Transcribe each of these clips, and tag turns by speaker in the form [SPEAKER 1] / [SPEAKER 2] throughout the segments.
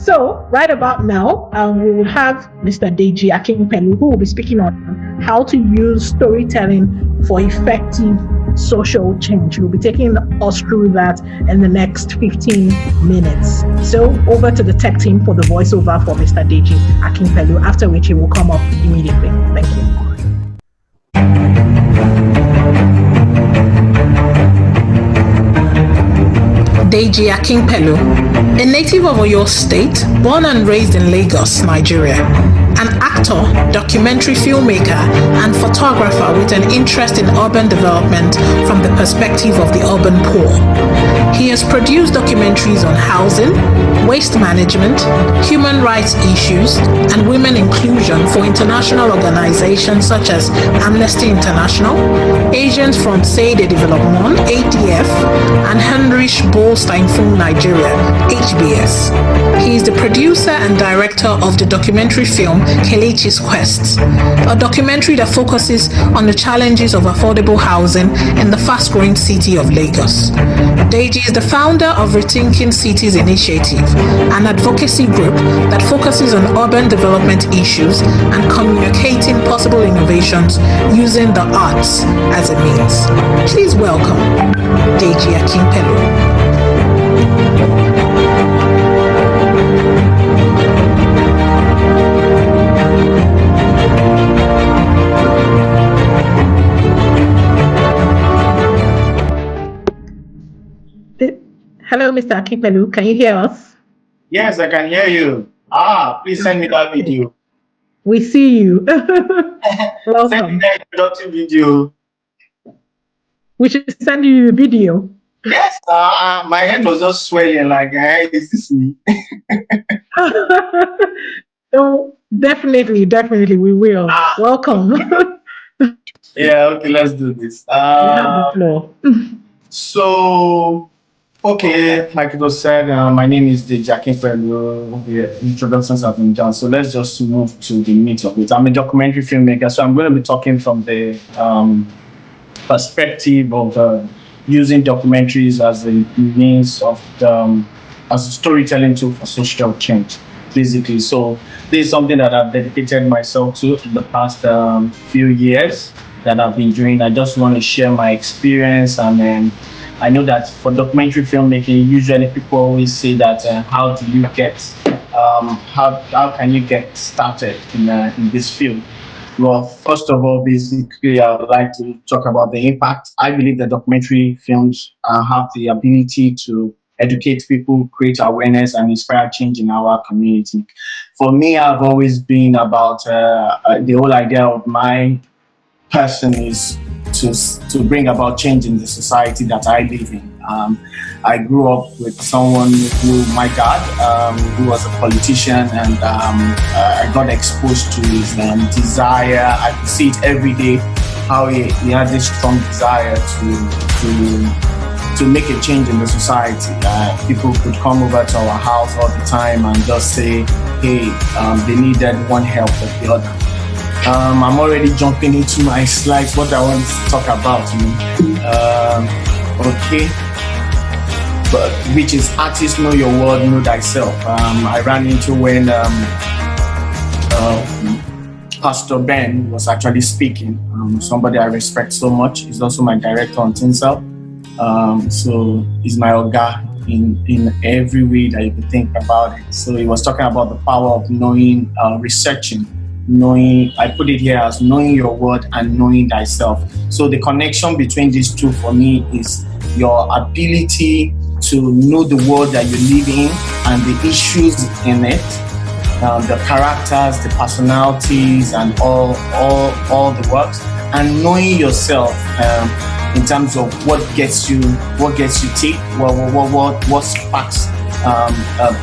[SPEAKER 1] So, right about now, we will have Mr. Deji Akinpelu, who will be speaking on how to use storytelling for effective social change. We'll be taking us through that in the next 15 minutes. So, over to the tech team for the voiceover for Mr. Deji Akinpelu, after which he will come up immediately. Thank you.
[SPEAKER 2] Deji Akinpelu, a native of Oyo State, born and raised in Lagos, Nigeria. An actor, documentary filmmaker, and photographer with an interest in urban development from the perspective of the urban poor. He has produced documentaries on housing, waste management, human rights issues, and women inclusion for international organizations such as Amnesty International, Asians Français de Développement, ADF, and Heinrich Böll-Stiftung Nigeria, HBS. He is the producer and director of the documentary film Kelechi's Quest, a documentary that focuses on the challenges of affordable housing in the fast-growing city of Lagos. Deji is the founder of Rethinking Cities initiative, an advocacy group that focuses on urban development issues and communicating possible innovations using the arts as a means. Please welcome Deji Akinpelu.
[SPEAKER 1] Hello, Mr. Akinpelu. Can you hear us?
[SPEAKER 3] Yes, I can hear you. Please send me that video.
[SPEAKER 1] We see you. Welcome.
[SPEAKER 3] Send me that introductory video.
[SPEAKER 1] We should send you the video.
[SPEAKER 3] Yes, my head was just swelling like, hey, is this me?
[SPEAKER 1] Oh, definitely, we will. Welcome.
[SPEAKER 3] Yeah, okay, let's do this.
[SPEAKER 1] You have the floor.
[SPEAKER 3] So, okay, like it was said, my name is Deji Akinpelu. The introductions have been done, so let's just move to the meat of it. I'm a documentary filmmaker, so I'm going to be talking from the perspective of using documentaries as a means of as a storytelling tool for social change, basically. So this is something that I've dedicated myself to in the past few years that I've been doing. I just want to share my experience, and then I know that for documentary filmmaking, usually people always say that how do you get how can you get started in this field? Well, first of all, basically, I would like to talk about the impact. I believe that documentary films have the ability to educate people, create awareness, and inspire change in our community. For me, I've always been about the whole idea of my person is to bring about change in the society that I live in. I grew up with someone who, my dad, who was a politician, and I got exposed to his desire. I could see it every day, how he had this strong desire to make a change in the society. People could come over to our house all the time and just say, hey, they needed one help or the other. I'm already jumping into my slides, what I want to talk about. Okay. But which is artist know your word, know thyself. I ran into when Pastor Ben was actually speaking. Somebody I respect so much. He's also my director on Tinsel. So he's my oga in every way that you could think about it. So he was talking about the power of knowing, researching, knowing. I put it here as knowing your word and knowing thyself. So the connection between these two for me is your ability to know the world that you live in and the issues in it, the characters, the personalities, and all the works, and knowing yourself in terms of what gets you tick, what sparks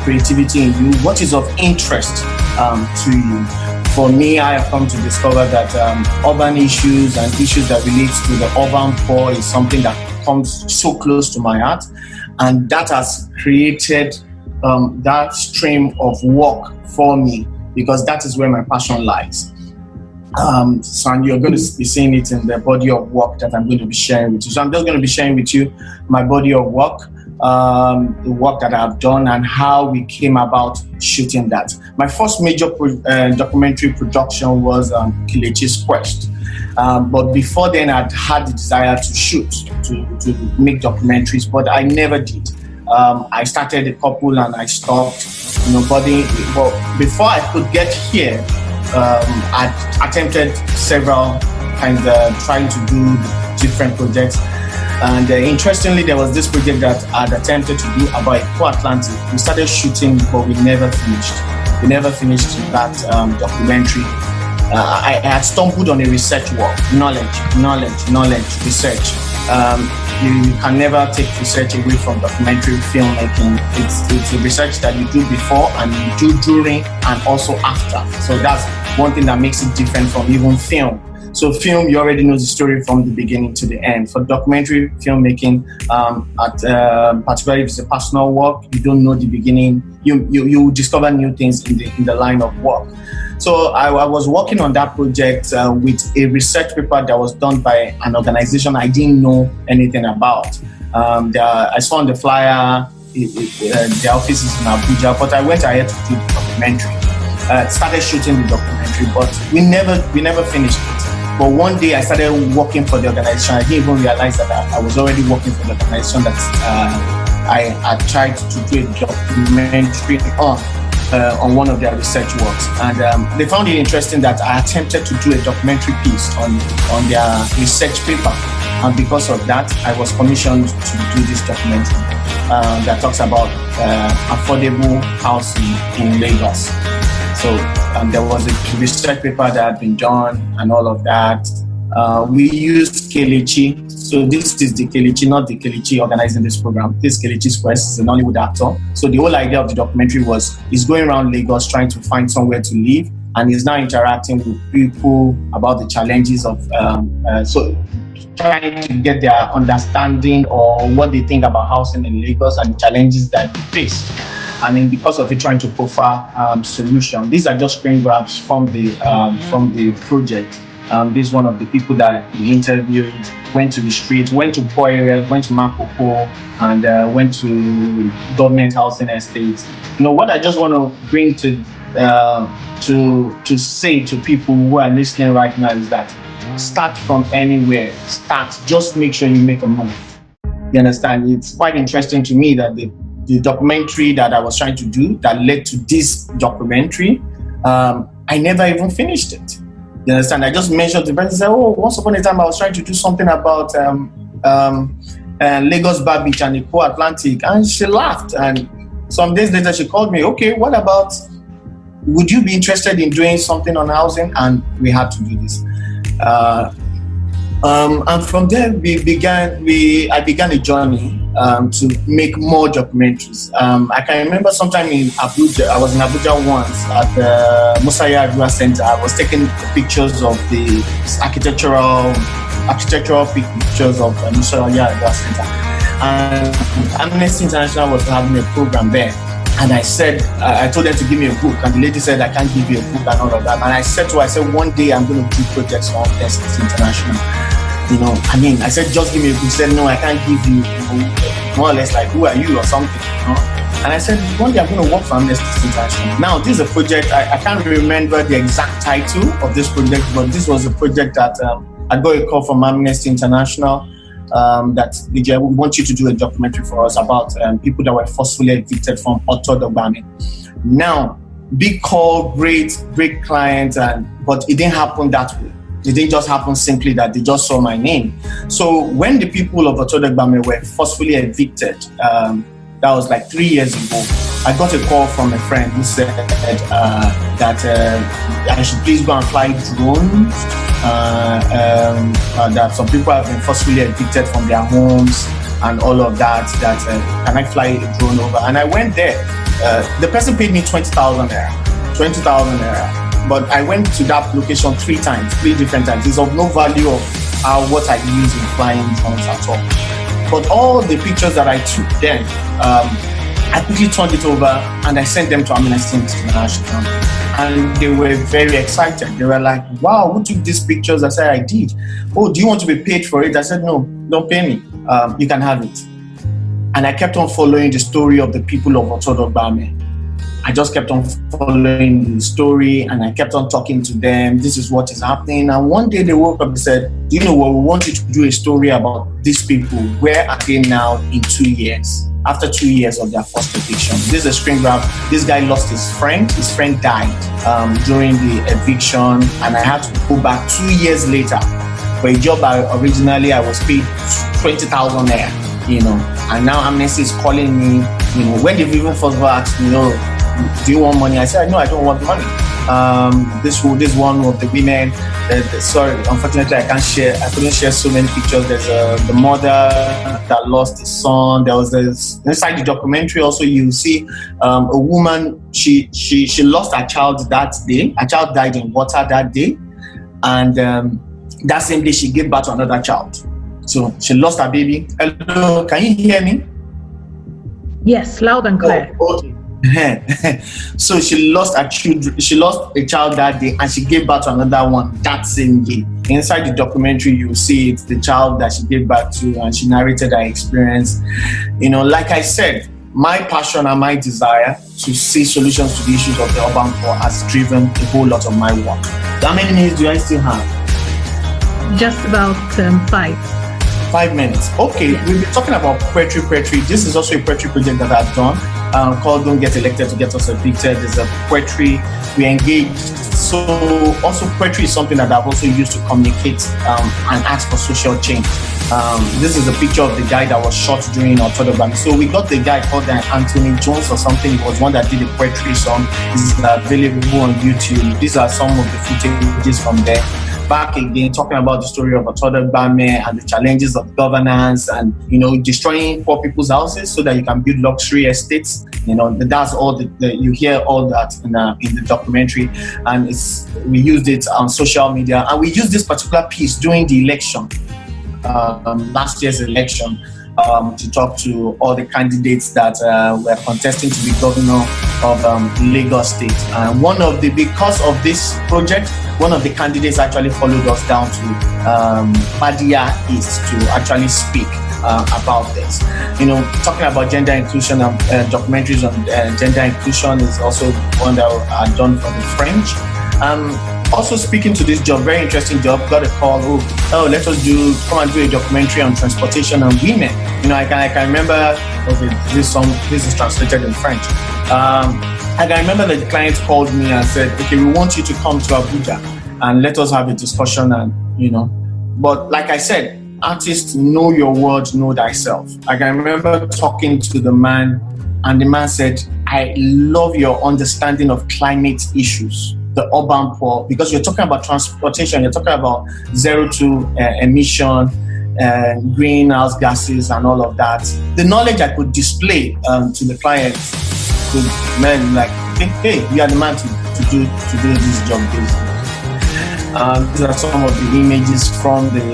[SPEAKER 3] creativity in you, what is of interest to you. For me, I have come to discover that urban issues and issues that relate to the urban poor is something that comes so close to my heart, and that has created that stream of work for me, because that is where my passion lies. So you're going to be seeing it in the body of work that I'm going to be sharing with you. So I'm just going to be sharing with you my body of work. the work that I've done and how we came about shooting that. My first major documentary production was Kelechi's Quest. But before then, I'd had the desire to shoot, to make documentaries, but I never did. I started a couple and I stopped. But before I could get here, I attempted several times trying to do different projects. And interestingly, there was this project that I'd attempted to do about Atlantic. We started shooting, but we never finished. We never finished that documentary. I had stumbled on a research work, knowledge, research. You can never take research away from documentary filmmaking. It's a research that you do before and you do during and also after. So that's one thing that makes it different from even film. So film, you already know the story from the beginning to the end. For documentary filmmaking, particularly if it's a personal work, you don't know the beginning. You discover new things in the line of work. So I was working on that project with a research paper that was done by an organization I didn't know anything about. I saw on the flyer, the office is in Abuja, but I went ahead to do the documentary. Started shooting the documentary, but we never finished it. But one day I started working for the organization. I didn't even realize that I was already working for the organization that I tried to do a documentary on one of their research works. And they found it interesting that I attempted to do a documentary piece on their research paper. And because of that, I was commissioned to do this documentary that talks about affordable housing in Lagos. So there was a research paper that had been done and all of that. We used Kelechi. So this is the Kelechi, not the Kelechi organizing this program. This Kelechi's Quest is an Hollywood actor. So the whole idea of the documentary was he's going around Lagos trying to find somewhere to live, and he's now interacting with people about the challenges of so trying to get their understanding or what they think about housing in Lagos and the challenges that they face. And then because of it, trying to profile solution. These are just screen grabs from the project. This is one of the people that we interviewed, went to the streets, went to poor areas, went to Makoko, and went to government housing estates. What I just want to bring to say to people who are listening right now is that start from anywhere. Just make sure you make a move. You understand? It's quite interesting to me that the documentary that I was trying to do that led to this documentary, I never even finished it. You understand? I just mentioned the person and said, once upon a time I was trying to do something about Lagos Bar Beach and the Poor Atlantic, and she laughed. And some days later she called me, okay, what about, would you be interested in doing something on housing? And we had to do this. And from there I began a journey to make more documentaries. I can remember sometime in Abuja, I was in Abuja once at the Musaya Agua Center. I was taking pictures of the architectural pictures of Musaya Agua Center. And Amnesty International was having a program there. And I said, I told them to give me a book, and the lady said, I can't give you a book and all of that. And I said to her, one day I'm going to do projects for Amnesty International. I said, just give me a book. She said, no, I can't give you, more or less like, who are you or something, And I said, one day I'm going to work for Amnesty International. Now, this is a project, I can't remember the exact title of this project, but this was a project that I got a call from Amnesty International that Deji, we want you to do a documentary for us about people that were forcefully evicted from Otodogbami. Now, big call, great client, but it didn't happen that way. It didn't just happen simply that they just saw my name. So when the people of Otodogbami were forcefully evicted, that was like 3 years ago, I got a call from a friend who said that I should please go and fly drones, that some people have been forcefully evicted from their homes and all of that, can I fly a drone over? And I went there. The person paid me 20,000 naira. But I went to that location 3 different times. It's of no value of what I use in flying drones at all. But all the pictures that I took then, I quickly turned it over and I sent them to Amnesty International. And they were very excited. They were like, wow, who took these pictures? I said, I did. Oh, do you want to be paid for it? I said, no, don't pay me. You can have it. And I kept on following the story of the people of Otodogbame. I just kept on following the story, and I kept on talking to them. This is what is happening. And one day they woke up and said, do you know what? We want you to do a story about these people. Where are they now in 2 years? After 2 years of their first eviction. This is a screen grab. This guy lost his friend. His friend died during the eviction, and I had to go back 2 years later for a job originally I was paid 20,000 naira, and now Amnesty is calling me, when they've even first asked me, do you want money? I said, no, I don't want money. This one of the women, sorry, unfortunately I couldn't share so many pictures. There's the mother that lost his son. There was this, inside the documentary also you see a woman, she lost her child that day. Her child died in water that day, and that same day she gave birth to another child. So she lost her baby. Hello, can you hear me?
[SPEAKER 1] Yes, loud and clear.
[SPEAKER 3] Oh, okay. So she lost her children. She lost a child that day, and she gave birth to another one that same day. Inside the documentary, you see it's the child that she gave birth to, and she narrated her experience. Like I said, my passion and my desire to see solutions to the issues of the urban poor has driven a whole lot of my work. How many minutes do I still have?
[SPEAKER 1] Just about 5.
[SPEAKER 3] 5 minutes. Okay, we've been talking about poetry. This is also a poetry project that I've done called Don't Get Elected to Get Us Evicted. There's a poetry we engage. So also poetry is something that I've also used to communicate and ask for social change. This is a picture of the guy that was shot during Otodogbame. So we got the guy called Anthony Jones or something. He was one that did a poetry song. This is available on YouTube. These are some of the footages from there. Back again, talking about the story of Otodogbame and the challenges of governance and, destroying poor people's houses so that you can build luxury estates. That's all you hear all that in the documentary, and we used it on social media, and we used this particular piece during the election, last year's election, to talk to all the candidates that were contesting to be governor of Lagos State. And because of this project, one of the candidates actually followed us down to Badia East to actually speak about this. Talking about gender inclusion and documentaries on gender inclusion is also one that I've done for the French. Also speaking to this job, very interesting job, got a call, let us come and do a documentary on transportation and women. I can remember, this is translated in French. I can remember that the client called me and said, okay, we want you to come to Abuja and let us have a discussion but like I said, artists, know your word, know thyself. I can remember talking to the man, and the man said, I love your understanding of climate issues, the urban poor, because you're talking about transportation, you're talking about zero to emission, greenhouse gases and all of that. The knowledge I could display to the clients could men like, hey, you are the man to do this job basically. These are some of the images from the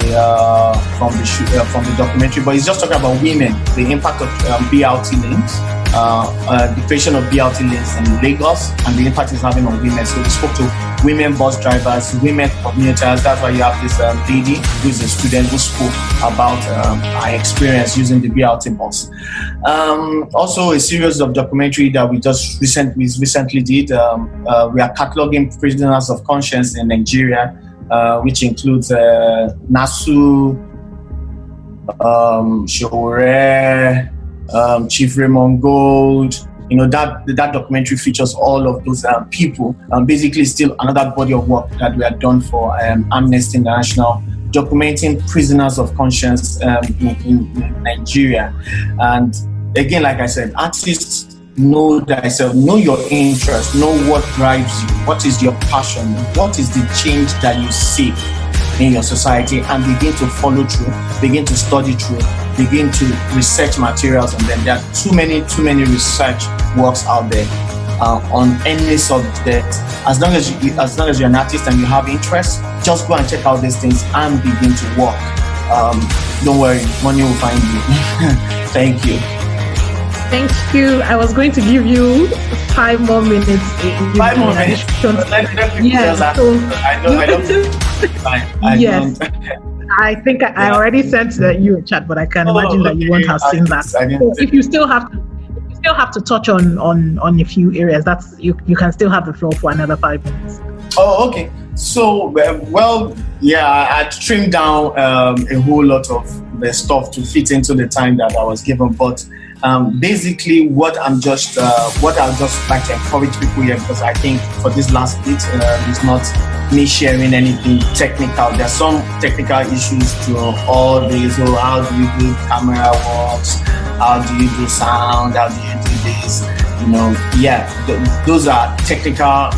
[SPEAKER 3] documentary, but it's just talking about women, the impact of BRT lanes, the creation of BRT lanes in Lagos, and the impact it's having on women. So we spoke to women bus drivers, women commuters. That's why you have this lady who is a student who spoke about her experience using the BRT bus. Also, a series of documentary that we recently did. We are cataloging prisoners of conscience in Nigeria, which includes Nasu, Shore, Chief Raymond Gold. That documentary features all of those people. Basically, still another body of work that we have done for Amnesty International, documenting prisoners of conscience in Nigeria. And again, like I said, artists, know thyself, know your interest, know what drives you, what is your passion, what is the change that you see in your society, and begin to follow through, begin to study through, begin to research materials, and then there are too many research works out there on any subject. As long as you're an artist and you have interest, just go and check out these things and begin to work. Don't worry, money will find you. Thank you.
[SPEAKER 1] Thank you. I was going to give you 5 more minutes.
[SPEAKER 3] 5 more minutes.
[SPEAKER 1] Yeah.
[SPEAKER 3] I don't.
[SPEAKER 1] Yes. I think I already sent you a chat, but I can imagine that you won't have seen that. So if you still have to touch on a few areas, that's you can still have the floor for another 5 minutes.
[SPEAKER 3] Oh, okay. So, I trimmed down a whole lot of the stuff to fit into the time that I was given. But basically, what I'll just like to encourage people here, because I think for this last bit, it's not me sharing anything technical. There's some technical issues to all this. So how do you do camera works? How do you do sound? How do you do this? Those are technical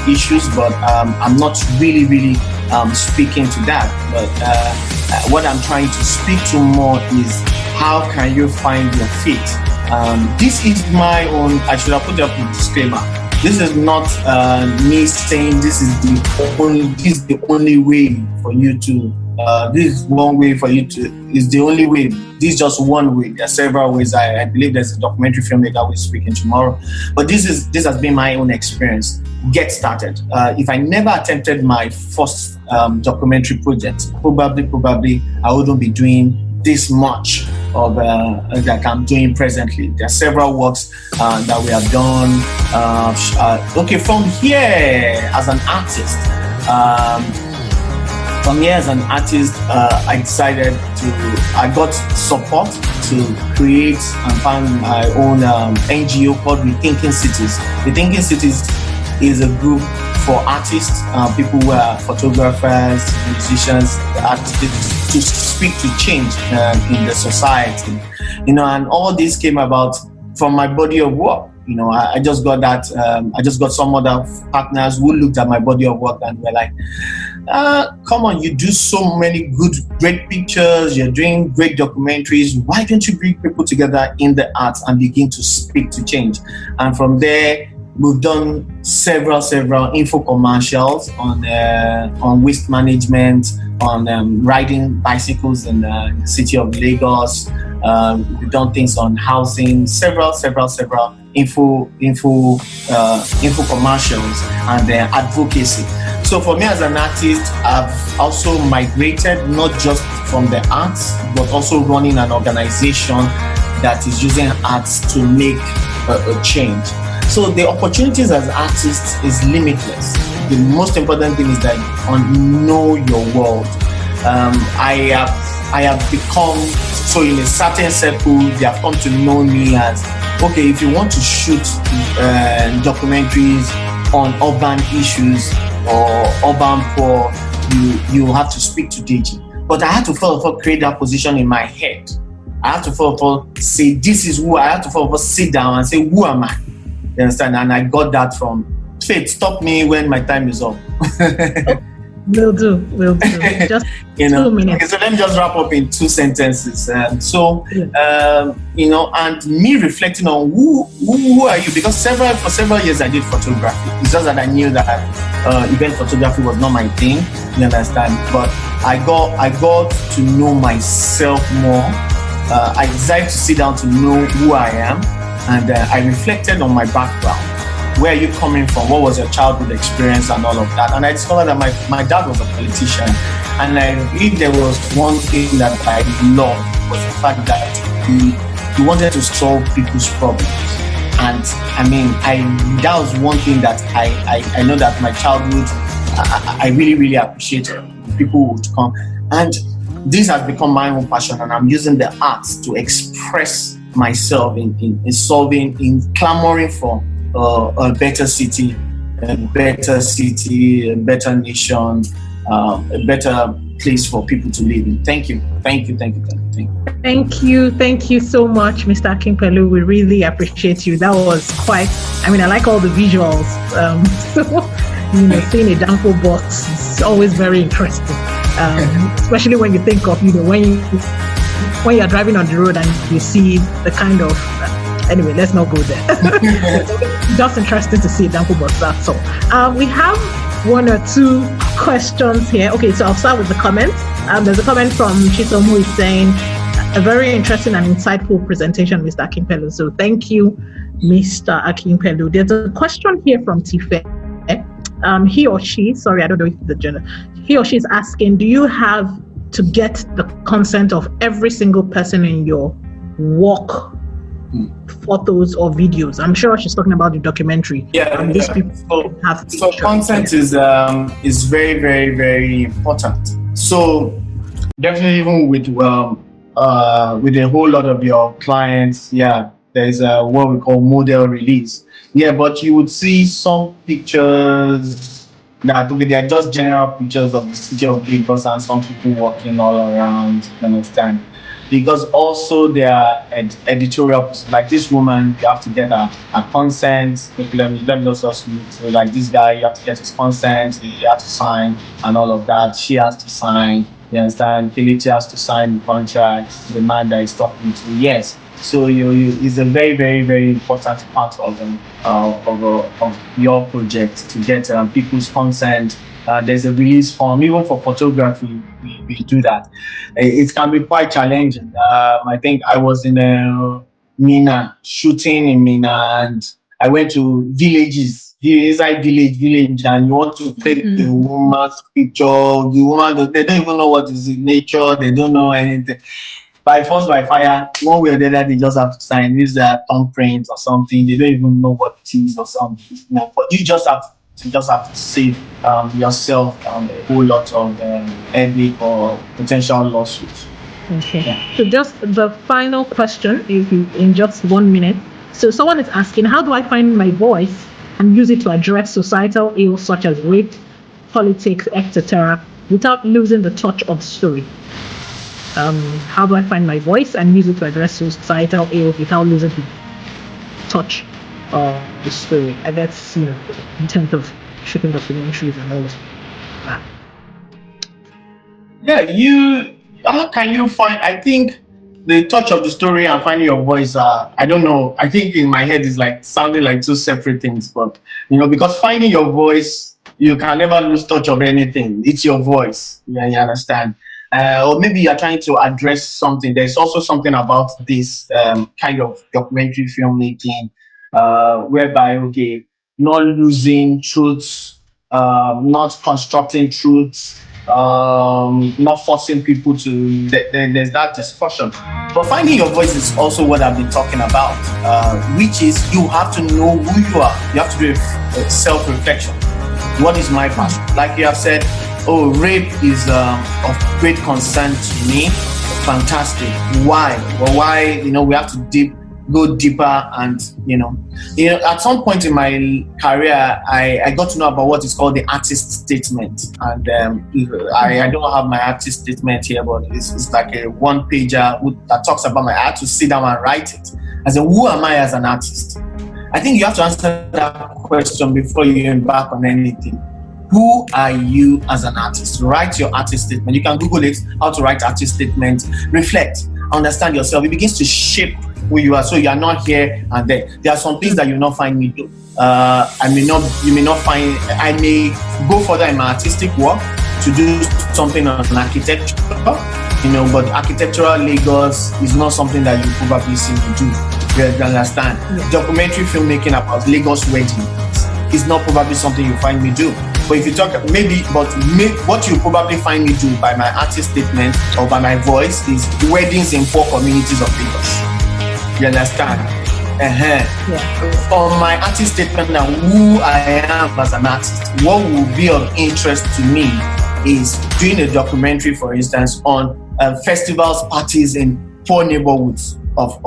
[SPEAKER 3] issues, but I'm not really speaking to that. But what I'm trying to speak to more is how can you find your fit? This is my own. I should have put up a disclaimer. This is not me saying this is the only way for you to. This is one way for you to. Is the only way. This is just one way. There are several ways. I believe there's a documentary filmmaker we're speaking tomorrow. But this has been my own experience. Get started. If I never attempted my first documentary project, probably I wouldn't be doing this much of that I'm doing presently. There are several works that we have done. From here as an artist. I got support to create and find my own NGO called Rethinking Cities. Rethinking Cities is a group for artists, people who are photographers, musicians, artists, to speak to change in the society. And all this came about from my body of work. I just got that. I just got some other partners who looked at my body of work and were like, come on, you do so many great pictures, you're doing great documentaries. Why don't you bring people together in the arts and begin to speak to change? And from there, we've done several info commercials on waste management, on riding bicycles in the city of Lagos. We've done things on housing, several info commercials and advocacy. So for me as an artist, I've also migrated not just from the arts, but also running an organization that is using arts to make a change. So the opportunities as artists is limitless. The most important thing is that know your world. I have become, so in a certain circle, they have come to know me as, okay, if you want to shoot documentaries on urban issues or urban poor, you have to speak to Deji. But I had to first of all create that position in my head. I have to first of all say, this is who I have to first of all sit down and say, who am I? You understand? And I got that from Faith. Stop me when my time is up.
[SPEAKER 1] Will do. Just 2 minutes.
[SPEAKER 3] Okay, so let me just wrap up in 2 sentences. And me reflecting on who are you? Because for several years I did photography. It's just that I knew that event photography was not my thing. You understand? But I got to know myself more. I decided to sit down to know who I am. And I reflected on my background. Where are you coming from? What was your childhood experience and all of that? And I discovered that my dad was a politician. And I believe there was one thing that I loved was the fact that he wanted to solve people's problems. And that was one thing that I know that my childhood, I really appreciated. People would come. And this has become my own passion, and I'm using the arts to express myself in clamoring for a better city, a better nation, a better place for people to live in. Thank you so much, Mr. Akinpelu. We really appreciate you. That was quite, I like all the visuals. Seeing a Danko box is always very interesting, especially when you think of, when you're driving on the road and you see the kind of, anyway, let's not go there. Just interesting to see Danko box, that's all. We have 1 or 2 questions here. Okay, so I'll start with the comments. There's a comment from Chisom who is saying, a very interesting and insightful presentation, Mr. Akinpelu. So thank you, Mr. Akinpelu. There's a question here from Tife. He or she, sorry, I don't know if it's the gender. He or she is asking, do you have
[SPEAKER 1] to get the consent of every single person in your work photos or videos? I'm sure she's talking about the documentary. These people have
[SPEAKER 3] so consent is very, very, very important. So definitely, even with a whole lot of your clients, there's what we call model release. But you would see some pictures that they're just general pictures of the city of Lagos and some people walking all around, you understand? Because also there are editorials, like this woman, you have to get her consent. Let me just so like this guy, you have to get his consent, you have to sign and all of that. She has to sign, you understand? Kelechi has to sign the contract, the man that is talking to, yes. So is a very, very, very important part of your project to get people's consent. There's a release form, even for photography, we do that. It can be quite challenging. I think I was in Mina, shooting in Mina, and I went to villages, inside village, and you want to take the woman's picture. The woman, they don't even know what is in nature, they don't know anything. By force, by fire, one way or the other, they just have to sign. This is their thumbprint or something. They don't even know what it is or something. But you just have to save yourself a whole lot of headache or potential lawsuits.
[SPEAKER 1] Okay. Yeah. So just the final question, if you in just 1 minute. So someone is asking, how do I find my voice and use it to address societal ills such as rape, politics, etc., without losing the touch of story? How do I find my voice and use it to address societal ills without losing the touch of the story? And that's, in terms of shooting documentaries and all that.
[SPEAKER 3] How can you find, I think the touch of the story and finding your voice I don't know, I think in my head is like sounding like two separate things, but because finding your voice, you can never lose touch of anything. It's your voice. You understand? Or maybe you're trying to address something. There's also something about this kind of documentary filmmaking whereby, not losing truths, not constructing truths, not forcing people to, there's that discussion. But finding your voice is also what I've been talking about, which is you have to know who you are. You have to do a self-reflection. What is my passion? Like you have said, rape is of great concern to me. Fantastic. Why? Well, why? We have to go deeper, and at some point in my career, I got to know about what is called the artist statement, and I don't have my artist statement here, but it's like a one-pager that talks about I had to sit down and write it. I said, who am I as an artist? I think you have to answer that question before you embark on anything. Who are you as an artist? Write your artist statement. You can Google it, how to write artist statement. Reflect, understand yourself. It begins to shape who you are. So you are not here and there. There are some things that you will not find me do. You may not find, I may go further in my artistic work to do something on architecture, but architectural Lagos is not something that you probably see me do. You understand? Yeah. Documentary filmmaking about Lagos weddings is not probably something you find me do. But if you talk, what you probably find me do by my artist statement or by my voice is weddings in 4 communities of Lagos. You understand? Yeah. On my artist statement now, who I am as an artist, what will be of interest to me is doing a documentary, for instance, on festivals, parties in poor neighborhoods of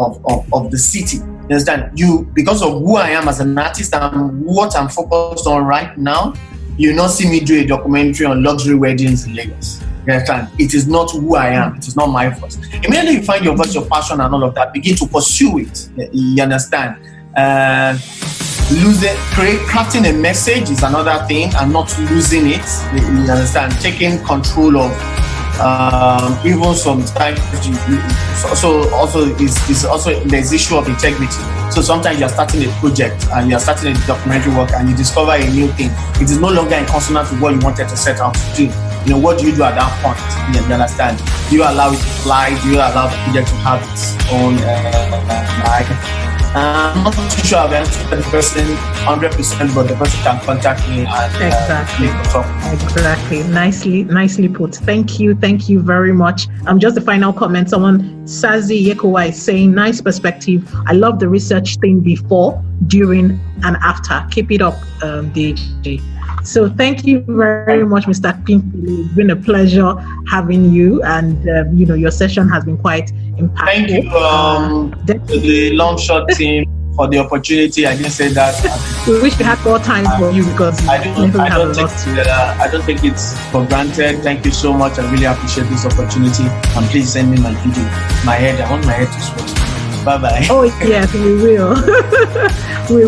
[SPEAKER 3] the city. You understand? Because of who I am as an artist and what I'm focused on right now, you will not see me do a documentary on luxury weddings in Lagos. You understand? It is not who I am. It is not my voice. Immediately you find your voice, your passion and all of that, begin to pursue it. You understand? Crafting a message is another thing, and not losing it. You understand? Taking control of even sometimes is also there's issue of integrity. So sometimes you're starting a project and you're starting a documentary work and you discover a new thing. It is no longer in consonance with what you wanted to set out to do. What do you do at that point? You understand? Do you allow it to fly? Do you allow the project to have its own life? I'm not too sure I've answered the person 100%, but the person can contact me and
[SPEAKER 1] Exactly.
[SPEAKER 3] make a talk.
[SPEAKER 1] Exactly. Nicely put. Thank you very much. Just a final comment. Someone, Sazi Yekowa, is saying, nice perspective. I love the research thing before, during, and after. Keep it up, Deji. So thank you very much, Mr. Akinpelu. It's been a pleasure having you, and your session has been quite impactful.
[SPEAKER 3] Thank you to the long shot team for the opportunity. I didn't say that.
[SPEAKER 1] We wish we had more time for you, because
[SPEAKER 3] I don't take it for granted. Thank you so much. I really appreciate this opportunity. And please send me my video. I want my head to sweat. Bye-bye.
[SPEAKER 1] Oh, yes, we will. we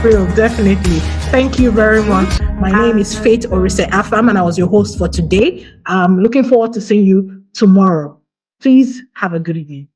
[SPEAKER 1] will, definitely. Thank you very much. My name is Faith Orise Afam, and I was your host for today. I'm looking forward to seeing you tomorrow. Please have a good evening.